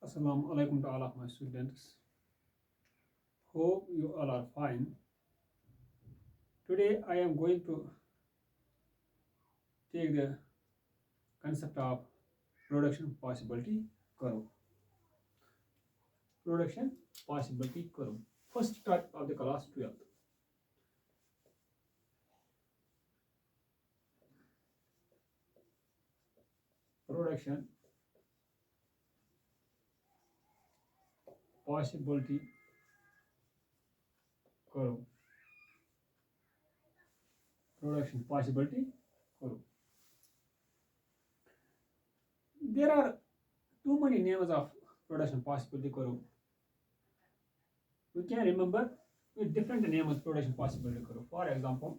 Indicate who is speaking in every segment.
Speaker 1: Assalamu alaikum to all of my students. Hope you all are fine. Today I am going to take the concept of production possibility curve. Production possibility curve. First topic of the class 12th. Production possibility curve. Production possibility curve. There are too many names of production possibility curve. We can remember with different names of production possibility curve. For example,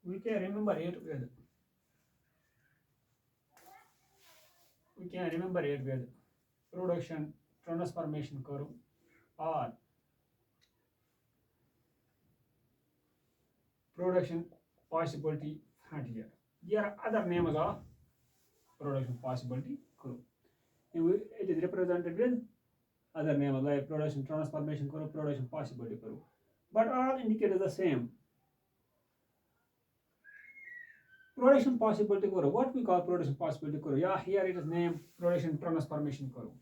Speaker 1: we can remember it with production transformation curve or production possibility frontier. There are other names of production possibility curve. It is represented with other names like production transformation curve, production possibility curve, but all indicate the same. Production possibility curve. What we call production possibility curve? Yeah, here it is named production transformation curve.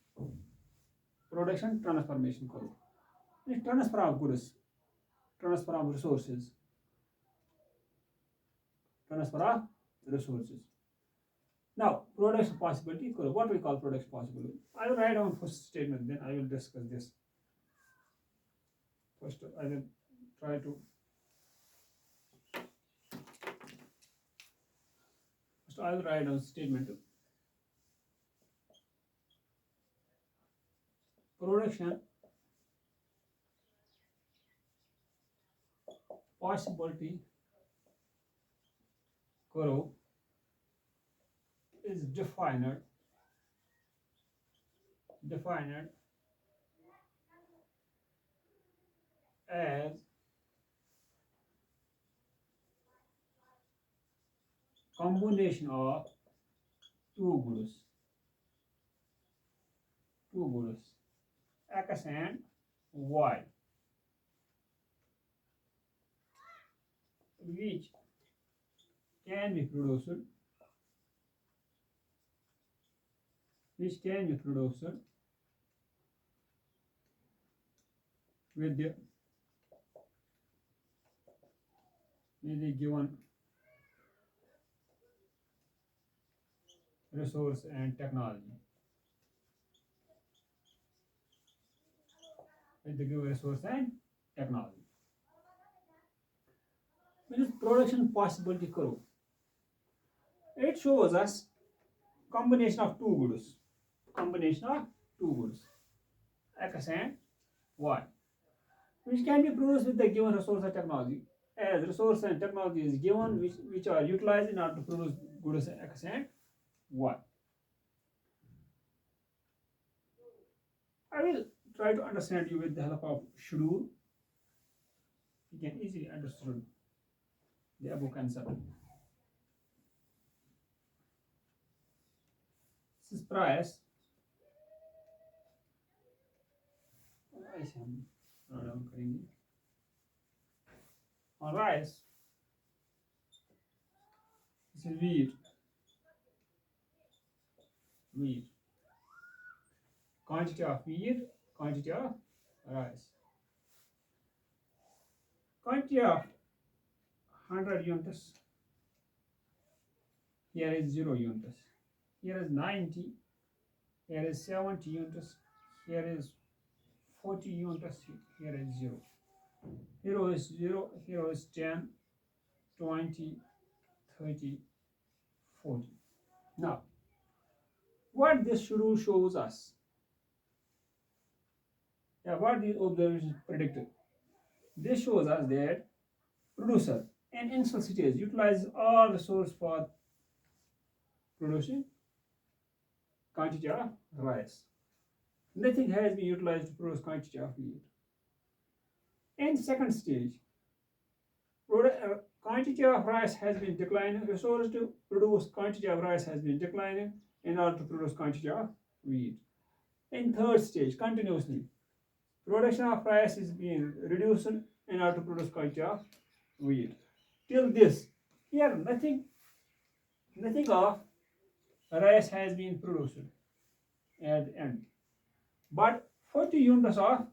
Speaker 1: Production transformation curve. It's transfer of goods, transfer of resources, transfer of resources. Now, production possibility curve. What we call production possibility? I will write down first statement, then I will discuss this. First, I will try to. First, I will write down statement. Production possibility curve is defined as combination of two goods X and Y, which can be produced with the given resource and technology. Means production possibility curve. It shows us combination of two goods, X and Y, which can be produced with the given resource and technology. As resource and technology is given, which are utilized in order to produce goods X and Y. I will try to understand you with the help of schedule. You can easily understand the above concept. This is price. On rice, this is wheat. Quantity of wheat, quantity of rice. Quantity of 100 units. Here is 0 units. Here is 90. Here is 70 units. Here is 40 units. Here is 0. Here is 0. Here is 10, 20, 30, 40. Now, what this schedule shows us? What these observations predicted? This shows us that producer in initial stage utilizes all resource for producing quantity of rice. Nothing has been utilized to produce quantity of wheat. In second stage, quantity of rice has been declining. Resource to produce quantity of rice has been declining in order to produce quantity of wheat. In third stage, continuously, production of rice is being reduced in order to produce quantity of wheat. Till this, here nothing of rice has been produced at the end, but 40 units of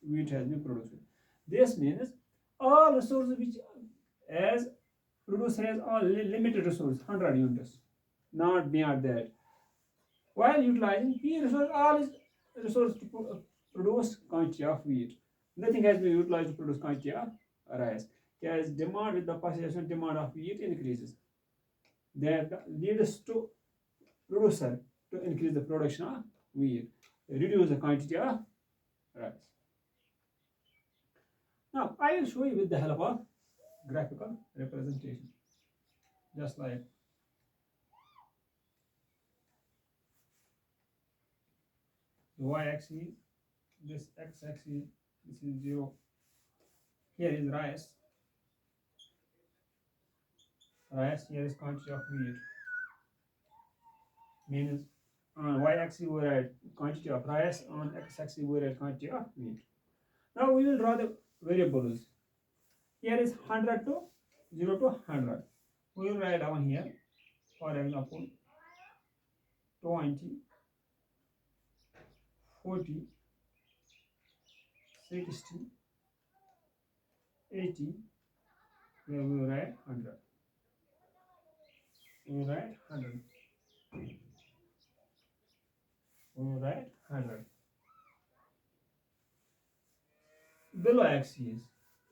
Speaker 1: wheat has been produced. This means all resources which as producer has all limited resource 100 units, not beyond that. While utilizing he resource all his resource to produce quantity of wheat. Nothing has been utilized to produce quantity of rice. As demand with the passation demand of wheat increases, that leads to producer to increase the production of wheat, reduce the quantity of rice. Now I will show you with the help of graphical representation, just like the y-axis, this x-axis, this is 0. Here is rice, here is quantity of wheat. Means on y-axis we write quantity of rice, on x-axis we write quantity of wheat. Now we will draw the variables. Here is 100 to 0 to 100. We will write down here, for example, 20, 40, 60, 80. Here we will write 100. We will write 100. We will write 100. Below axis,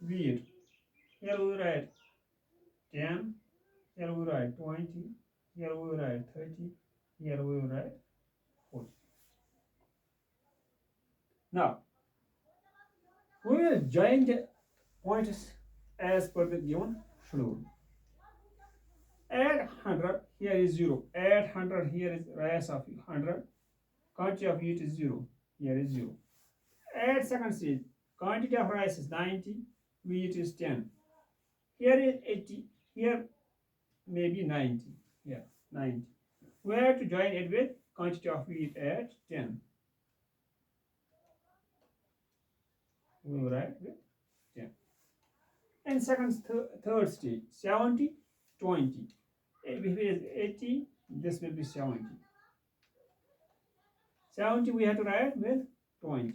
Speaker 1: wheat. Here we will write 10. Here we write 20. Here we write 30. Here we write 40. Now, we will join the points as per the given flow. Add 100, here is 0. Add 100, here is rice of 100. Quantity of wheat is 0. Here is 0. Add second stage. Quantity of rice is 90. Wheat is 10. Here is 80. Here maybe 90. Here 90. We have to join it with quantity of wheat at 10. We will write with 10. And third stage, 70, 20. If it is 80, this will be 70. 70 we have to write with 20.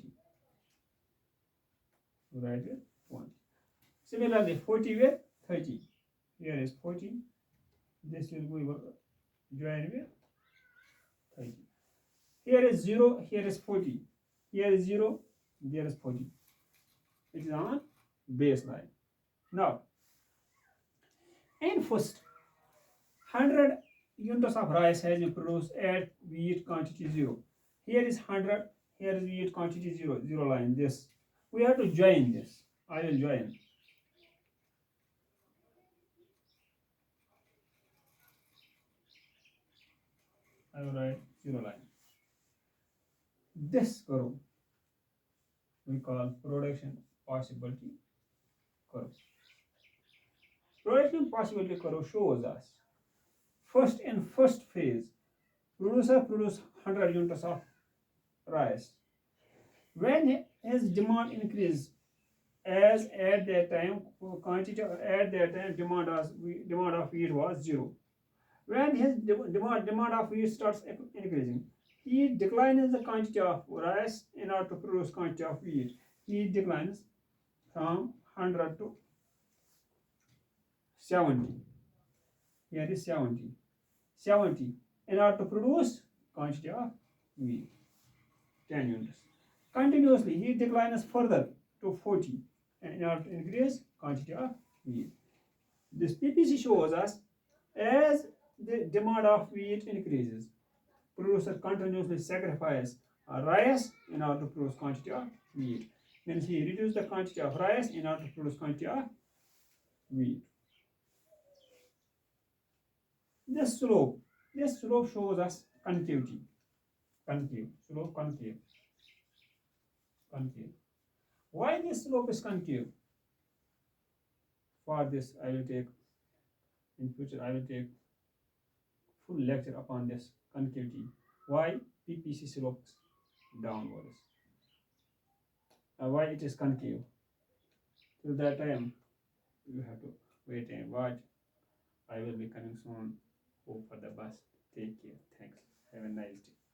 Speaker 1: We write with 20. Similarly, 40 with 30. Here is 40. This we will join with 30. Here is 0, here is 40. Here is 0, there is 40. It is on baseline. Now, in first 100 units of rice has been produced at wheat quantity 0. Here is 100, here is wheat quantity 0, 0 line, this. We have to join this. I will join. I will write 0 line. This curve we call production possibility curve. Production possibility curve shows us first phase, producer produce 100 units of rice. When his demand increase, as at that time quantity at that time demand of wheat was 0. When his demand of wheat starts increasing, he declines the quantity of rice in order to produce quantity of wheat. He declines from 100 to 70. Here is 70. 70 in order to produce quantity of wheat, 10 units. Continuously, he declines further to 40 in order to increase quantity of wheat. This PPC shows us as the demand of wheat increases, producer continuously sacrifice rice in order to produce quantity of wheat. Means he reduces the quantity of rice in order to produce quantity of wheat. This slope shows us concavity. Slope concave. Why this slope is concave? For this, I will take in future. I will take full lecture upon this concavity. Why PPC slopes downwards? Why it is concave? Till that time, you have to wait and watch. I will be coming soon. Hope for the best. Take care. Thanks. Have a nice day.